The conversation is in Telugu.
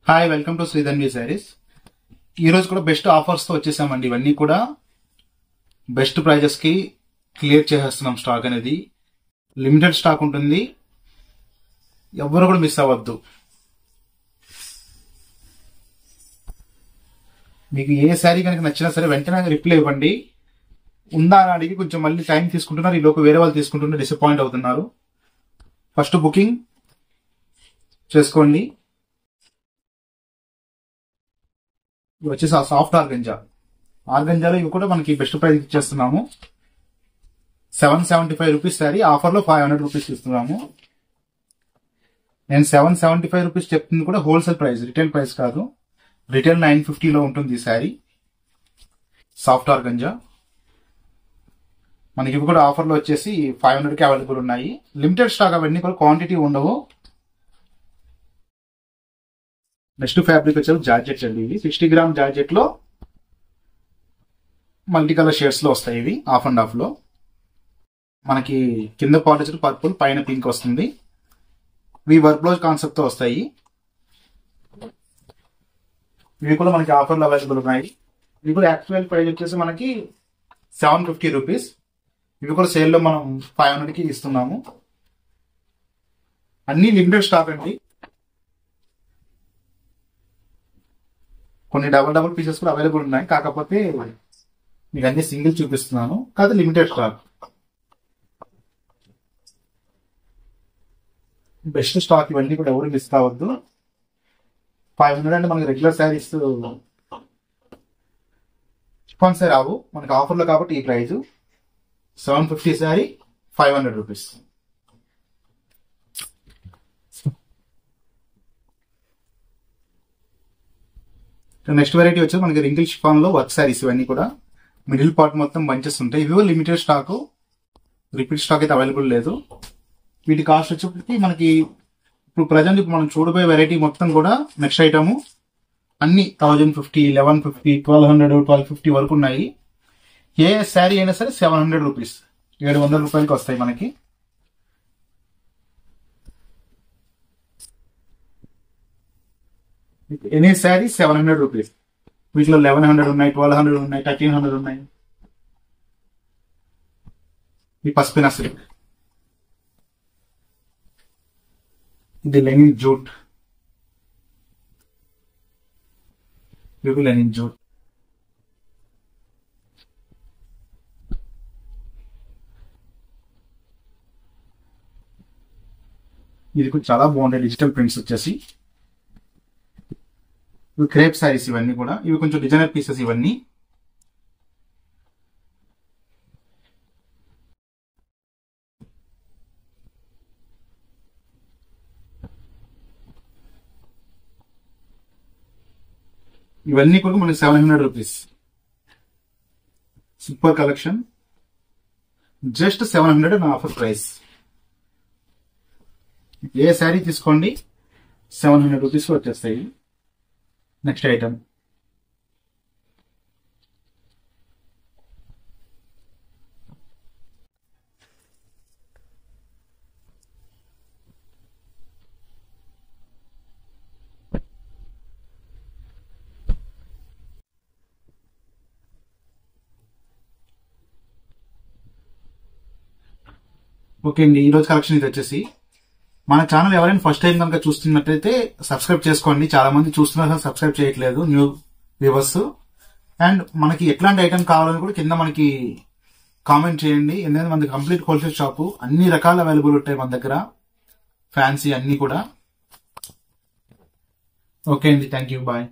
Hi, welcome to Sridhanvi saris. ఈ రోజు కూడా బెస్ట్ ఆఫర్స్ తో వచ్చేసామండి. ఇవన్నీ కూడా బెస్ట్ ప్రైజెస్ కి క్లియర్ చేసేస్తున్నాం. స్టాక్ అనేది లిమిటెడ్ స్టాక్ ఉంటుంది, ఎవరు కూడా మిస్ అవ్వద్దు. మీకు ఏ శారీ కనుక నచ్చినా సరే వెంటనే రిప్లై ఇవ్వండి. ఉందా అని అడిగి కొంచెం మళ్ళీ టైం తీసుకుంటున్నారు, ఈ లోపు వేరే వాళ్ళు తీసుకుంటుంటే డిసప్పాయింట్ అవుతున్నారు. ఫస్ట్ బుకింగ్ చేసుకోండి. ఇవి వచ్చేసి సాఫ్ట్ ఆర్గంజాలో ఇవి కూడా మనకి బెస్ట్ ప్రైస్ ఇచ్చేస్తున్నాము. 775 రూపీస్ శారీ, ఆఫర్ లో 500 రూపీస్ ఇస్తున్నాము. నేను 775 రూపీస్ చెప్తుంది కూడా హోల్సేల్ ప్రైస్, రిటైల్ ప్రైస్ కాదు. రిటైల్ 950 లో ఉంటుంది ఈ శారీ. సాఫ్ట్ ఆర్గంజా మనకి ఇవి కూడా ఆఫర్ లో వచ్చేసి 500 కి అవైలబుల్ ఉన్నాయి. లిమిటెడ్ స్టాక్, అవన్నీ కూడా క్వాంటిటీ ఉండవు. నెక్స్ట్ ఫ్యాబ్రిక్ వచ్చేసి జార్జెట్ అండి. ఇవి 60 గ్రామ్ జార్జెట్ లో మల్టీ కలర్ షేడ్స్ లో వస్తాయి. ఇవి హాఫ్ అండ్ హాఫ్ లో మనకి కింద పార్ట్ వచ్చి పర్పుల్, పైన పింక్ వస్తుంది. ఇవి వర్క్ బ్లౌజ్ కాన్సెప్ట్ తో వస్తాయి. ఇవి కూడా మనకి ఆఫర్ లో అవైలబుల్ ఉన్నాయి. ఇవి కూడా యాక్చువల్ ప్రైస్ వచ్చేసి మనకి 750 రూపీస్. ఇవి కూడా సేల్ లో మనం 500 కి ఇస్తున్నాము. అన్ని లిమిటెడ్ స్టాక్ అండి. కొన్ని డబుల్ పీసెస్ కూడా అవైలబుల్ ఉన్నాయి, కాకపోతే మీకు అన్ని సింగిల్ చూపిస్తున్నాను. కాదు, లిమిటెడ్ స్టాక్. బెస్ట్ స్టాక్ ఇవన్నీ కూడా ఎవరు మిస్ కావద్దు. 500 అంటే మనకి రెగ్యులర్ శారీస్ స్పాన్సర్ రావు, మనకి ఆఫర్లో కాబట్టి ఈ price. 750 sari 500 rupees. Next variety వచ్చి మనకి రింకిల్ షిఫాన్ లో వర్క్ శారీస్. ఇవన్నీ కూడా మిడిల్ పార్ట్ మొత్తం బంచెస్ ఉంటాయి. ఇవి లిమిటెడ్ స్టాక్, రిపీట్ స్టాక్ అయితే అవైలబుల్ లేదు. వీటి కాస్ట్ వచ్చేప్పటికి మనకి ఇప్పుడు ప్రజెంట్ మనం చూడబోయే వెరైటీ మొత్తం కూడా నెక్స్ట్ ఐటమ్ అన్ని 1050, 1150, 1200, 1250 వరకు ఉన్నాయి. ఏ శారీ అయినా సరే 700 రూపీస్, 700 రూపాయలకి వస్తాయి మనకి. Any sari 700 rupees. వీటిలో 1100 ఉన్నాయి, 1200 ఉన్నాయి, 1300 ఉన్నాయి. ఈ పసుపిన సిల్క్, ఇది లెనిన్ జూట్. ఇవి లెనిన్ జూట్. ఇది కూడా చాలా బాగుంటాయి. డిజిటల్ ప్రింట్స్ వచ్చేసి ఇవి క్రేప్ శారీస్. ఇవన్నీ కూడా ఇవి కొంచెం డిజైనర్ పీసెస్. ఇవన్నీ ఇవన్నీ కూడా మనకి 700 రూపీస్. సూపర్ కలెక్షన్, జస్ట్ 700 అని ఆఫర్ ప్రైస్. ఏ శారీ తీసుకోండి 700 రూపీస్ వచ్చేస్తాయి. నెక్స్ట్ ఐటమ్ ఓకే అండి. ఈరోజు కలెక్షన్ ఇది వచ్చేసి మన ఛానల్ ఎవరైనా ఫస్ట్ టైం కనుక చూస్తున్నట్టయితే సబ్స్క్రైబ్ చేసుకోండి. చాలా మంది చూస్తున్నారు, సబ్స్క్రైబ్ చేయట్లేదు న్యూ వ్యూవర్స్. అండ్ మనకి ఎట్లాంటి ఐటమ్ కావాలని కూడా కింద మనకి కామెంట్ చేయండి. ఎందుకంటే మనకి కంప్లీట్ హోల్సేల్ షాపు, అన్ని రకాలు అవైలబుల్ ఉంటాయి మన దగ్గర, ఫ్యాన్సీ అన్ని కూడా. ఓకే అండి, థ్యాంక్ యూ, బాయ్.